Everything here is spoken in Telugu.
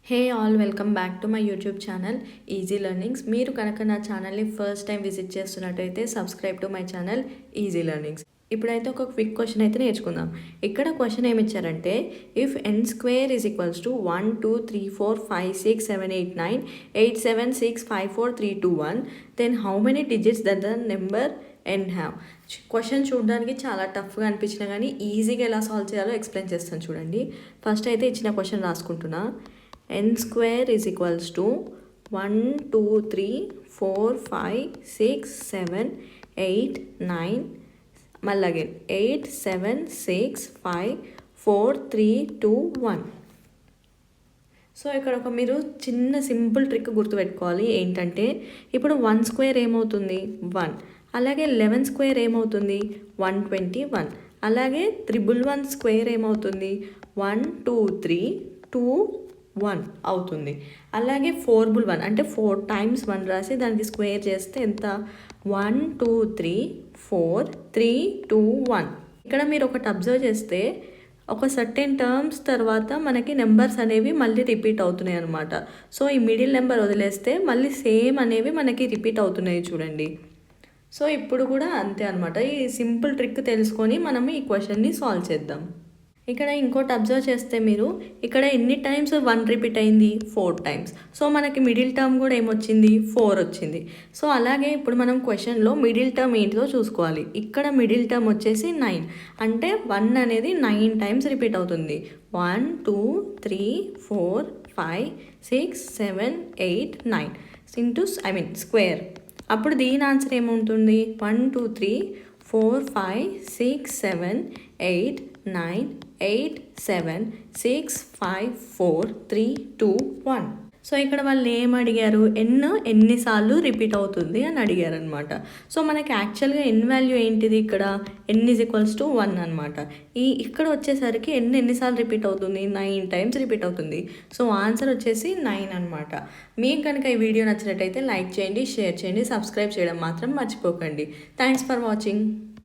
Hey all welcome back to my YouTube channel easy learnings. మీరు కనుక నా ఛానల్ని ఫస్ట్ టైం విజిట్ చేస్తున్నట్టయితే subscribe to my channel easy learnings. ఇప్పుడైతే ఒక క్విక్ క్వశ్చన్ అయితే నేర్చుకుందాం. ఇక్కడ క్వశ్చన్ ఏమి ఇచ్చారంటే, if n square is equals to 1 2 3 4 5 6 7 8 9 8 7 6 5 4 3 2 1 then how many digits that the number n have. Question చూడడానికి చాలా టఫ్గా అనిపించినా కానీ ఈజీగా ఎలా సాల్వ్ చేయాలో ఎక్స్ప్లెయిన్ చేస్తాను చూడండి. ఫస్ట్ అయితే ఇచ్చిన question రాసుకుంటున్నా. n square is equals to 1 2 3 4 5 6 7 8 9 మళ్ళీ అగైన్ 8 7 6 5 4 3 2 1. సో ఇక్కడ ఒక మీరు చిన్న సింపుల్ ట్రిక్ గుర్తుపెట్టుకోవాలి. ఏంటంటే ఇప్పుడు 1 స్క్వేర్ ఏమవుతుంది 1, అలాగే 11 స్క్వేర్ ఏమవుతుంది 121, అలాగే 111 స్క్వేర్ ఏమవుతుంది 1 2 3 2 1 అవుతుంది. అలాగే 4 అంటే 4 times 1 రాసి దానికి స్క్వేర్ చేస్తే ఎంత 1 2 3 4 3 2 1. ఇక్కడ మీరు ఒకటి అబ్జర్వ్ చేస్తే ఒక సర్టెన్ టర్మ్స్ తర్వాత మనకి నెంబర్స్ అనేవి మళ్ళీ రిపీట్ అవుతున్నాయి అనమాట. సో ఈ మిడిల్ నెంబర్ వదిలేస్తే మళ్ళీ సేమ్ అనేవి మనకి రిపీట్ అవుతున్నాయి చూడండి. సో ఇప్పుడు కూడా అంతే అనమాట. ఈ సింపుల్ ట్రిక్ తెలుసుకొని మనం ఈ క్వశ్చన్ని సాల్వ్ చేద్దాం. ఇక్కడ ఇంకోటి అబ్జర్వ్ చేస్తే మీరు ఇక్కడ ఎన్ని టైమ్స్ 1 రిపీట్ అయింది 4 times. సో మనకి మిడిల్ టర్మ్ కూడా ఏమొచ్చింది 4 వచ్చింది. సో అలాగే ఇప్పుడు మనం క్వశ్చన్లో మిడిల్ టర్మ్ ఏంటిదో చూసుకోవాలి. ఇక్కడ మిడిల్ టర్మ్ వచ్చేసి 9, అంటే 1 అనేది 9 times రిపీట్ అవుతుంది. 1 2 3 4 5 6 7 8 9 ఇంటూ స్క్వేర్. అప్పుడు దీని ఆన్సర్ ఏముంటుంది 1 2 3 4 5 6 7 8 9 8 7 6 5 4 3 2 1. సో ఇక్కడ వాళ్ళు ఏం అడిగారు, ఎన్నిసార్లు రిపీట్ అవుతుంది అని అడిగారు అనమాట. సో మనకి యాక్చువల్గా ఎన్ వాల్యూ ఏంటిది, ఇక్కడ n ఈజ్ ఈక్వల్స్ టు 1 అనమాట. ఇక్కడ వచ్చేసరికి ఎన్నిసార్లు రిపీట్ అవుతుంది 9 times రిపీట్ అవుతుంది. సో ఆన్సర్ వచ్చేసి 9 అనమాట. మీకు కనుక ఈ వీడియో నచ్చినట్టయితే లైక్ చేయండి, షేర్ చేయండి, సబ్స్క్రైబ్ చేయడం మాత్రం మర్చిపోకండి. Thanks for watching.